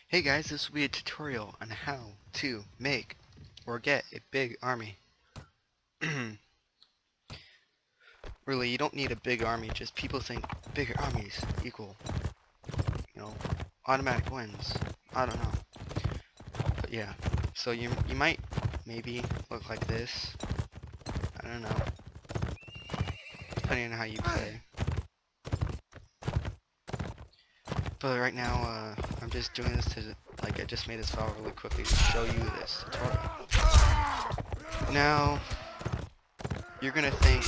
Hey guys, this will be a tutorial on how to make or get a big army. Really, you don't need a big army, just people think bigger armies equal, you know, automatic wins. I don't know. But yeah, so you might maybe look like this. I don't know, depending on how you play. But right now, I'm just doing this to, I just made this file really quickly to show you this tutorial. Now, you're gonna think,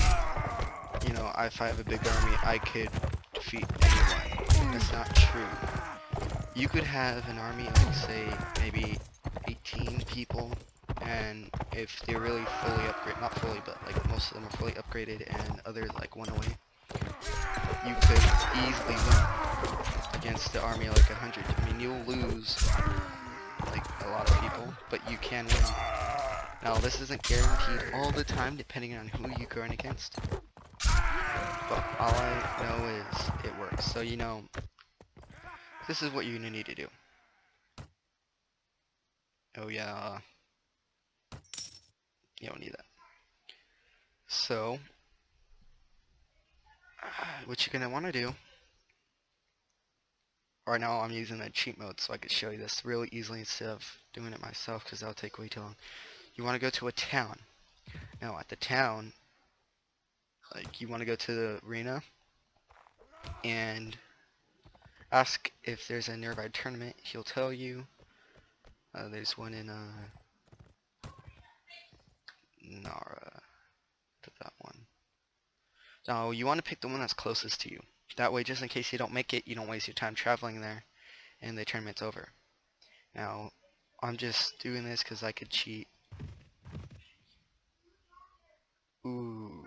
if I have a big army, I could defeat anyone. That's not true. You could have an army of, say, maybe 18 people, and if they're really fully upgraded, not fully, but like most of them are fully upgraded and others like one away, you could easily win against the army like 100. I mean, you'll lose like a lot of people, but you can win. Now, this isn't guaranteed all the time, depending on who you're going against. But all I know is it works. So, this is what you're gonna need to do. Oh yeah, you don't need that. So, what you're gonna want to do, right now I'm using the cheat mode so I could show you this really easily instead of doing it myself because that'll take way too long. You want to go to a town. Now at the town, like you want to go to the arena and ask if there's a nearby tournament. He'll tell you. There's one in Nara. That one. Now you want to pick the one that's closest to you. That way, just in case you don't make it, you don't waste your time traveling there, and the tournament's over. Now, I'm just doing this because I could cheat. Ooh,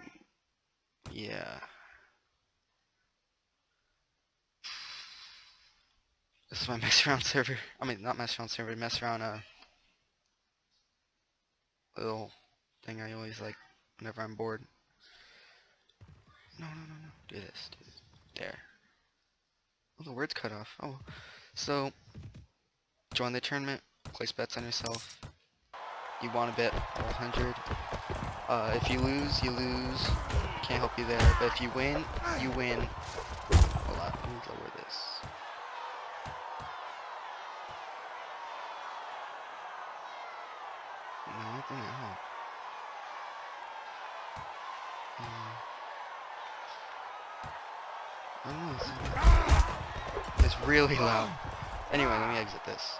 yeah. This is my mess around server. I mean, not mess around server, mess around little thing I always like whenever I'm bored. No. Do this. There. Oh, the word's cut off. Oh, so join the tournament. Place bets on yourself. You want to bet 100. If you lose, you lose. Can't help you there. But if you win, you win. Hold on, let me lower this. No, nothing at all. I don't know. It's really loud. Anyway, let me exit this.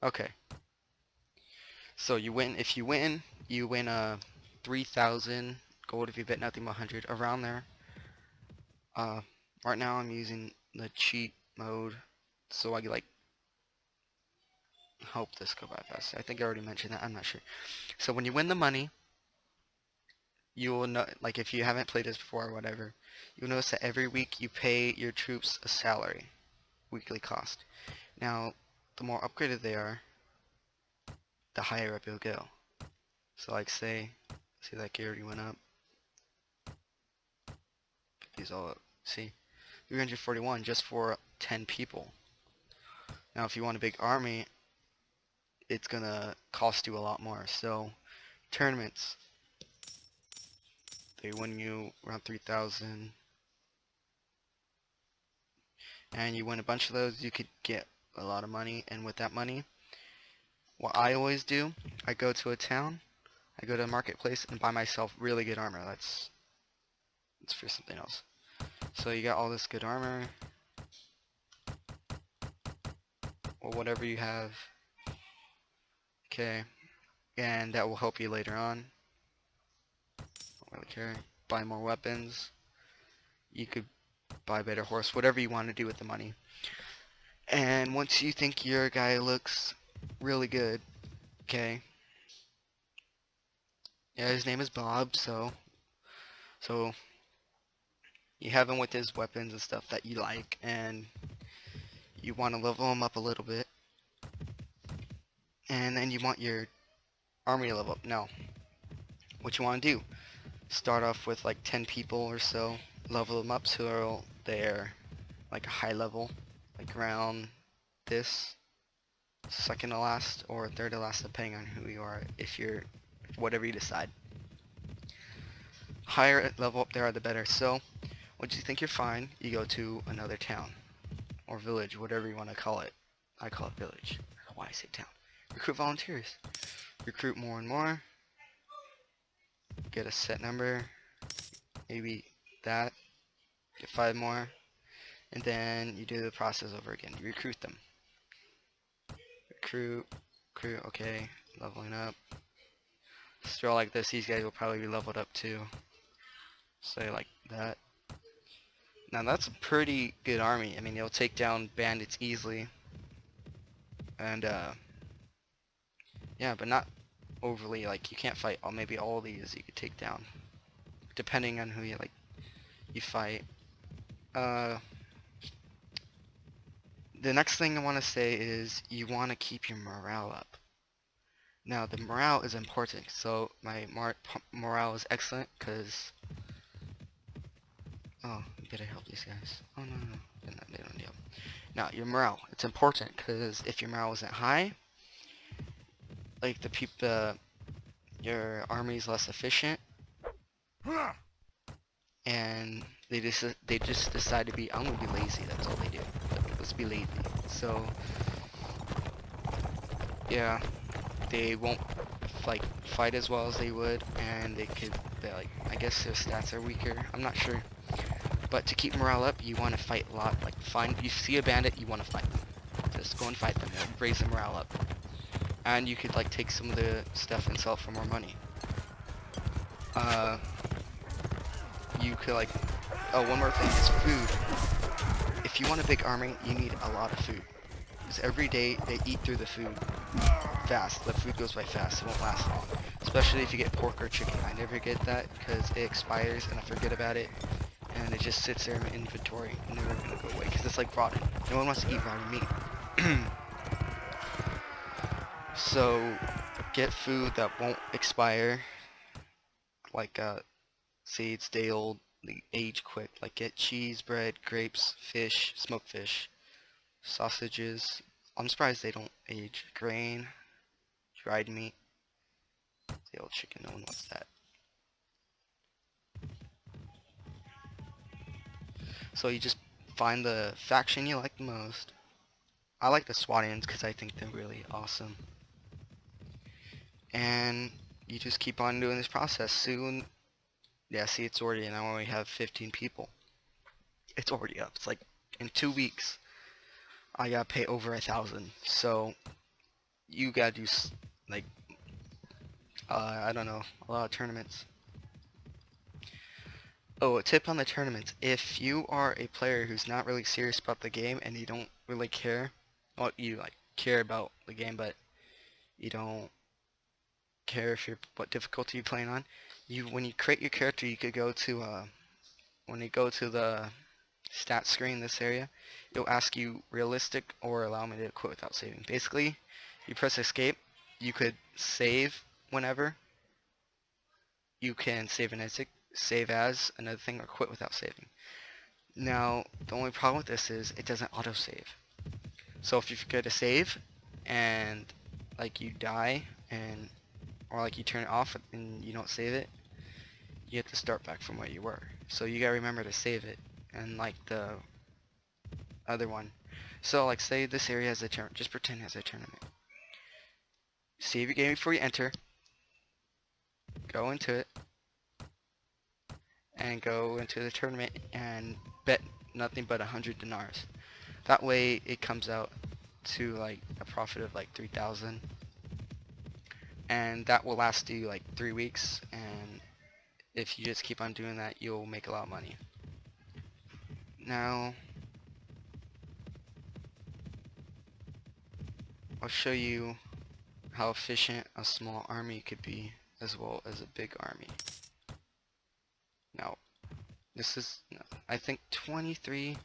Okay. So you win. If you win, you win 3,000 gold if you bet nothing but 100, around there. Right now I'm using the cheat mode, so I like hope this go by fast. I think I already mentioned that. I'm not sure. So when you win the money, you will know, like if you haven't played this before or whatever, you'll notice that every week you pay your troops a salary, weekly cost. Now, the more upgraded they are, the higher up you'll go. So like see like you already went up. Put these all up. See, 341 just for 10 people. Now if you want a big army, it's gonna cost you a lot more. So tournaments, they win you around 3,000, and you win a bunch of those, you could get a lot of money. And with that money, what I always do, I go to a town, I go to a marketplace and buy myself really good armor. That's for something else. So you got all this good armor, or whatever you have. Okay, and that will help you later on. Don't really care. Buy more weapons. You could buy a better horse, whatever you want to do with the money. And once you think your guy looks really good, okay. Yeah, his name is Bob, so you have him with his weapons and stuff that you like, and you want to level him up a little bit. And then you want your army to level up. Now, what you want to do, start off with like 10 people or so, level them up so they're like a high level, like around this second to last or third to last, depending on who you are. If you're whatever you decide, higher level up there the better. So once you think you're fine, you go to another town or village, whatever you want to call it. I call it village. I don't know why I say town. Recruit volunteers. Recruit more and more. Get a set number. Maybe that. Get 5 more. And then you do the process over again. You recruit them. Recruit. Recruit. Okay. Leveling up. Still like this, these guys will probably be leveled up too. Say like that. Now that's a pretty good army. I mean, it'll take down bandits easily. And yeah, but not overly, like you can't fight maybe all these you could take down. Depending on who you fight. The next thing I want to say is you want to keep your morale up. Now the morale is important, so my morale is excellent because oh, you gotta help these guys. Oh no, they don't deal. Now your morale, it's important because if your morale isn't high, like your army's less efficient, and they just decide to be, I'm gonna be lazy. That's all they do. Let's be lazy. So yeah, they won't like fight as well as they would, and I guess their stats are weaker. I'm not sure. But to keep morale up, you want to fight a lot. Like you see a bandit, you want to fight them. Just go and fight them. It'll raise the morale up. And you could like take some of the stuff and sell it for more money. You could like, oh, one more thing is food. If you want a big army, you need a lot of food. Because every day they eat through the food fast. The food goes by fast. It won't last long. Especially if you get pork or chicken. I never get that because it expires and I forget about it. And it just sits there in my inventory, never gonna go away, because it's like rotten. No one wants to eat rotten meat. So, get food that won't expire, like say it's day old, they age quick. Like get cheese, bread, grapes, fish, smoked fish, sausages. I'm surprised they don't age. Grain, dried meat, day old chicken. No one wants that. So you just find the faction you like the most. I like the SWATians because I think they're really awesome. And you just keep on doing this process. Soon, yeah, see, it's already, now we have 15 people. It's already up. It's like in 2 weeks, I gotta pay over 1,000. So you gotta do like I don't know, a lot of tournaments. Oh, a tip on the tournaments. If you are a player who's not really serious about the game and you don't really care, well, you like care about the game, but you don't care if what difficulty you're playing on. When you create your character, you could go to when you go to the stat screen, this area, it'll ask you realistic or allow me to quit without saving. Basically, you press escape, you could save whenever. You can save as another thing, or quit without saving. Now, the only problem with this is it doesn't autosave. So if you forget to save and like you die and or like you turn it off and you don't save it, you have to start back from where you were. So you gotta remember to save it. And like the other one, so like say this area has a tournament, just pretend it has a tournament. Save your game before you enter, go into it, and go into the tournament and bet nothing but 100 dinars. That way it comes out to like a profit of like 3,000, and that will last you like 3 weeks, and if you just keep on doing that, you'll make a lot of money. Now I'll show you how efficient a small army could be as well as a big army. Now I think 23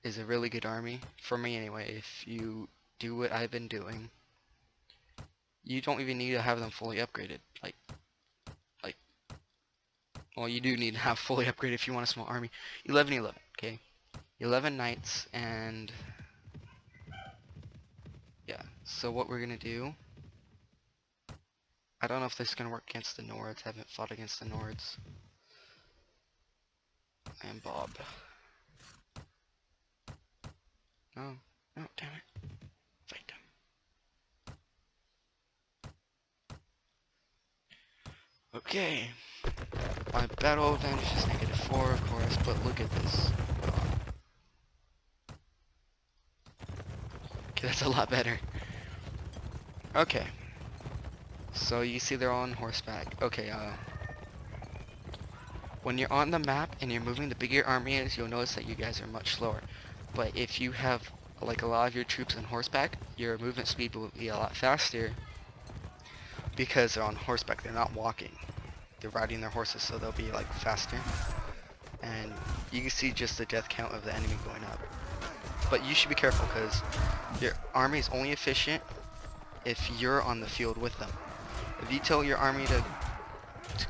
is a really good army for me anyway. If you do what I've been doing, you don't even need to have them fully upgraded. Well, you do need to have fully upgraded if you want a small army. 11-11, okay? 11 knights, and yeah. So what we're gonna do, I don't know if this is gonna work against the Nords. I haven't fought against the Nords. I am Bob. No, no, damn it. Fight them. Okay. My battle advantage is -4, of course, but look at this. Okay, that's a lot better. Okay. So you see they're all on horseback. Okay, when you're on the map and you're moving, the bigger your army is, you'll notice that you guys are much slower. But if you have like a lot of your troops on horseback, your movement speed will be a lot faster because they're on horseback, they're not walking. They're riding their horses, so they'll be like faster. And you can see just the death count of the enemy going up. But you should be careful because your army is only efficient if you're on the field with them. If you tell your army to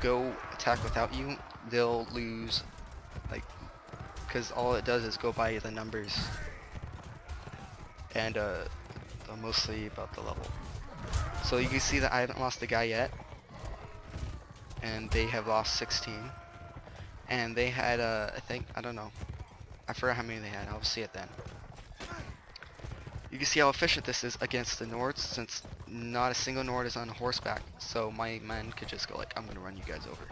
go attack without you, they'll lose, like, because all it does is go by the numbers and mostly about the level. So you can see that I haven't lost a guy yet, and they have lost 16, and they had I think, I don't know, I forgot how many they had. I'll see it then. You can see how efficient this is against the Nords, since not a single Nord is on horseback, so my men could just go like, I'm gonna run you guys over.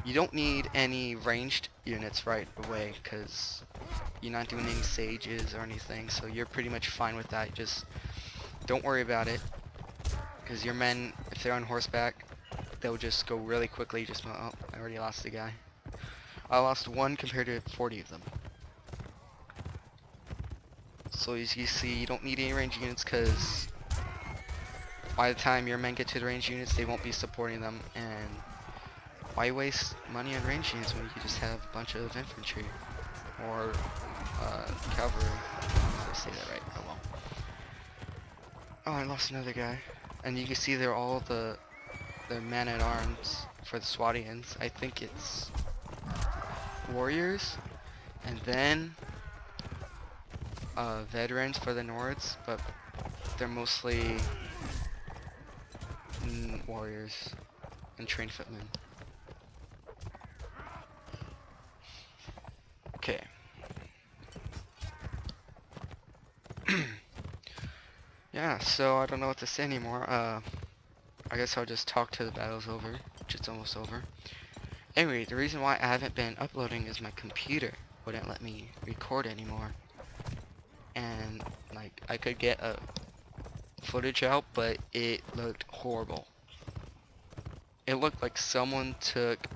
You don't need any ranged units right away, because you're not doing any sages or anything, so you're pretty much fine with that. Just don't worry about it, because your men, if they're on horseback, they'll just go really quickly. Just, oh, I already lost a guy. I lost one compared to 40 of them. So as you see, you don't need any ranged units, because by the time your men get to the ranged units, they won't be supporting them, and why waste money on ranged units when you can just have a bunch of infantry or cavalry? Did I say that right? Oh well. Oh, I lost another guy, and you can see they're all the men at arms for the Swadians. I think it's warriors, and then veterans for the Nords, but they're mostly warriors and trained footmen. Okay. Yeah, so I don't know what to say anymore. I guess I'll just talk till the battle's over, which it's almost over. Anyway, the reason why I haven't been uploading is my computer wouldn't let me record anymore. And, like, I could get a footage out, but it looked horrible. It looked like someone took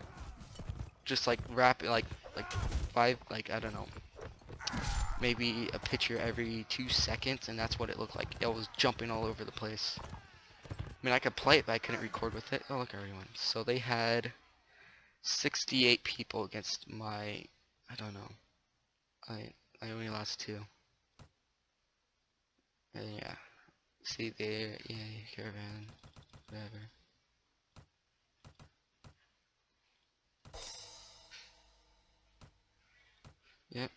just like like 5, like, I don't know, maybe a picture every 2 seconds, and that's what it looked like. It was jumping all over the place. I mean, I could play it, but I couldn't record with it. Oh, look, everyone. So they had 68 people against my, I don't know. I only lost 2. And yeah. See there, yeah, caravan, whatever. Yep.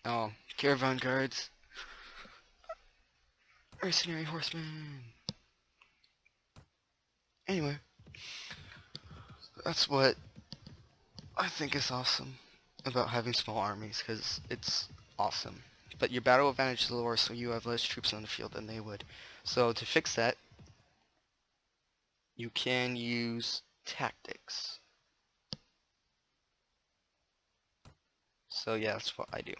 Oh, caravan guards. Mercenary horsemen. Anyway, that's what I think is awesome about having small armies, because it's awesome. But your battle advantage is lower, so you have less troops on the field than they would. So to fix that, you can use tactics. So yeah, that's what I do.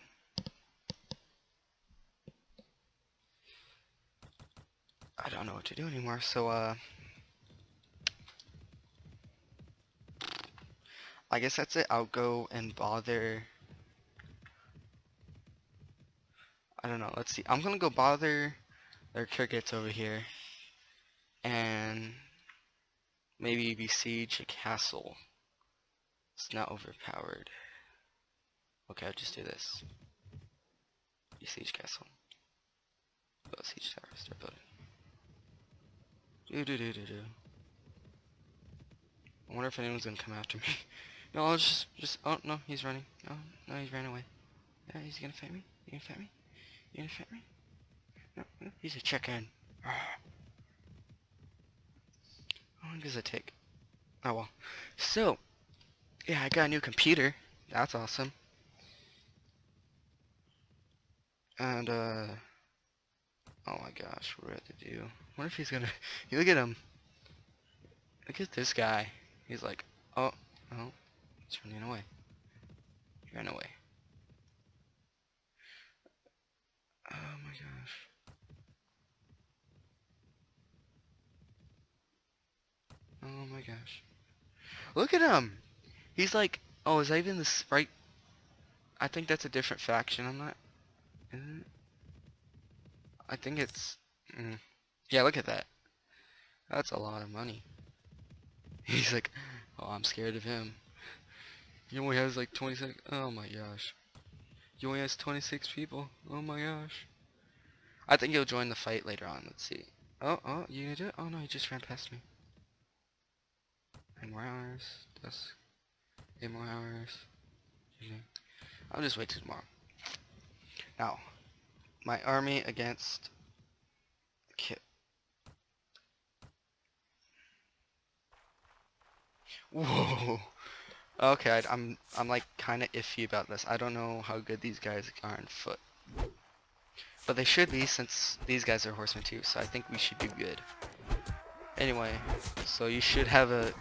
I don't know what to do anymore, so I guess that's it. I'll go and bother, I don't know, let's see. I'm gonna go bother their crickets over here and maybe besiege a castle. It's not overpowered. Okay, I'll just do this. Besiege castle. Build siege tower, start building. I wonder if anyone's gonna come after me. No, I'll just. Oh no, he's running. Oh no, he's ran away. Yeah, he's gonna fight me. You gonna fight me? You gonna fight me? No, no, he's a chicken. How long does it take? Oh well. So, yeah, I got a new computer. That's awesome. And oh my gosh, what do I have to do? What if he's gonna? You look at him. Look at this guy. He's like, oh, oh, he's running away. He ran away. Oh my gosh. Oh my gosh. Look at him. He's like, oh, is that even this right? I think that's a different faction. I'm not. Isn't it? I think it's. Yeah, look at that. That's a lot of money. He's like, oh, I'm scared of him. He only has like 26. Oh my gosh. He only has 26 people. Oh my gosh. I think he'll join the fight later on. Let's see. Oh, oh, you gonna do it? Oh no, he just ran past me. 9 more hours. That's 8 more hours. I'll just wait till tomorrow. Now, my army against Kit. Whoa. Okay, I'm like kind of iffy about this. I don't know how good these guys are on foot, but they should be since these guys are horsemen too. So I think we should do good. Anyway, so you should have a.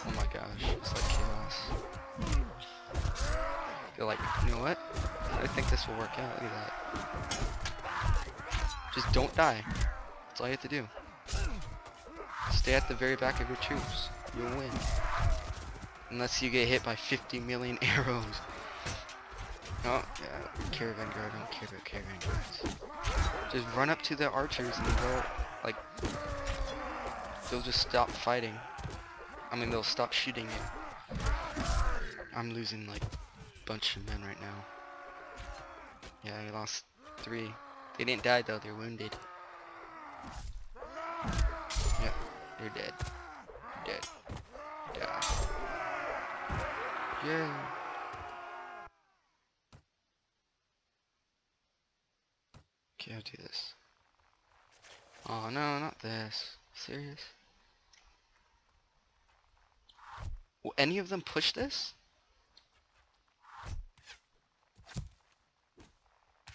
Oh my gosh, it's like chaos. They're like, you know what? I think this will work out. Look at that. Just don't die. That's all you have to do. Stay at the very back of your troops. You'll win. Unless you get hit by 50 million arrows. Oh, yeah, caravan guard. I don't care about caravan guards. Just run up to the archers and they'll, like, they'll just stop fighting. I mean, they'll stop shooting you. I'm losing, like, a bunch of men right now. Yeah, I lost 3. They didn't die, though. They're wounded. Yep, they're dead. Dead. Die. Yay. Okay, I'll do this. Oh no, not this. Serious? Will any of them push this?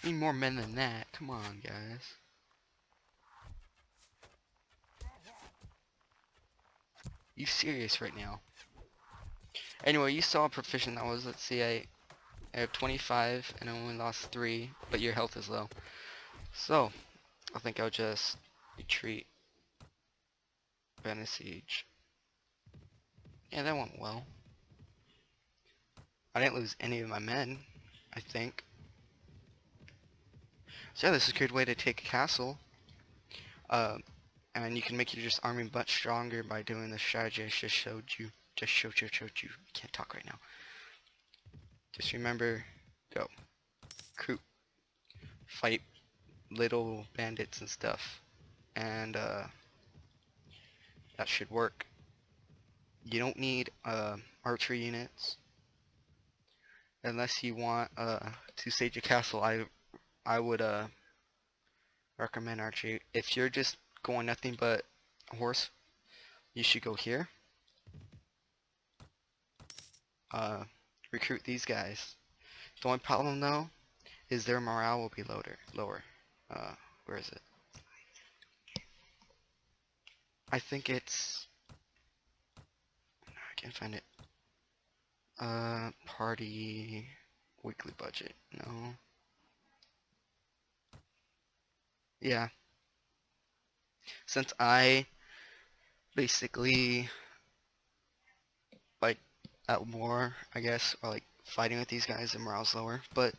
Need more men than that. Come on, guys. You serious right now? Anyway, you saw how proficient that was. Let's see, I have 25 and I only lost 3, but your health is low. So, I think I'll just retreat. Banner siege. Yeah, that went well. I didn't lose any of my men, I think. So yeah, this is a good way to take a castle. And you can make your just army much stronger by doing the strategy I just showed you. Showed you. Can't talk right now. Just remember, go. Recruit. Fight little bandits and stuff. And that should work. You don't need archery units. Unless you want to stage a castle, I would recommend archery. If you're just going nothing but horse, you should go here. Recruit these guys. The only problem though is their morale will be lower. Where is it? I think it's. I can't find it. Party weekly budget. No. Yeah. Since I basically like at war, I guess, or like fighting with these guys, the morale's lower, but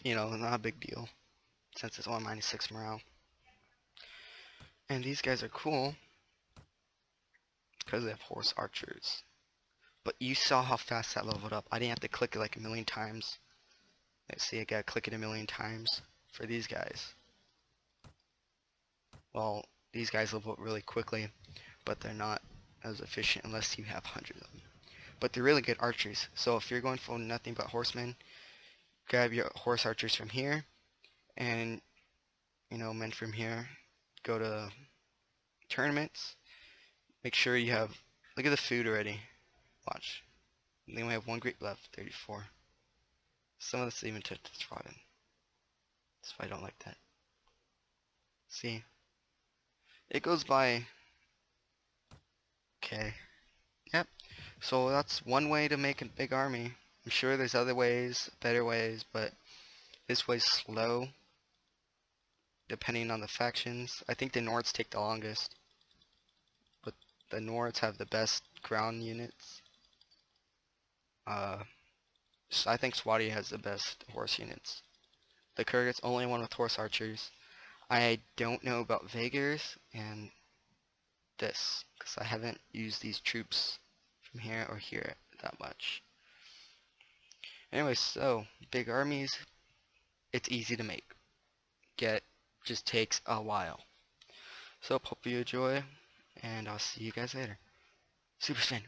you know, not a big deal since it's only -6 morale. And these guys are cool because they have horse archers. But you saw how fast that leveled up. I didn't have to click it like a million times. Let's see, I gotta click it a million times for these guys. Well, these guys level up really quickly. but they're not as efficient unless you have hundreds of them. But they're really good archers. So if you're going for nothing but horsemen, grab your horse archers from here, and men from here. Go to tournaments. Make sure you have. Look at the food already. Watch. They only have one grape left. 34. Some of this even took this rotten. That's why I don't like that. See? It goes by. Okay. Yep. So that's one way to make a big army. I'm sure there's other ways, better ways, but this way's slow. Depending on the factions. I think the Nords take the longest. But the Nords have the best ground units. So I think Swati has the best horse units. The Kurgut's only one with horse archers. I don't know about Vagers and this, because I haven't used these troops from here or here that much. Anyway, so big armies, it's easy to make. Just takes a while. So hope you enjoy, and I'll see you guys later. Super spin.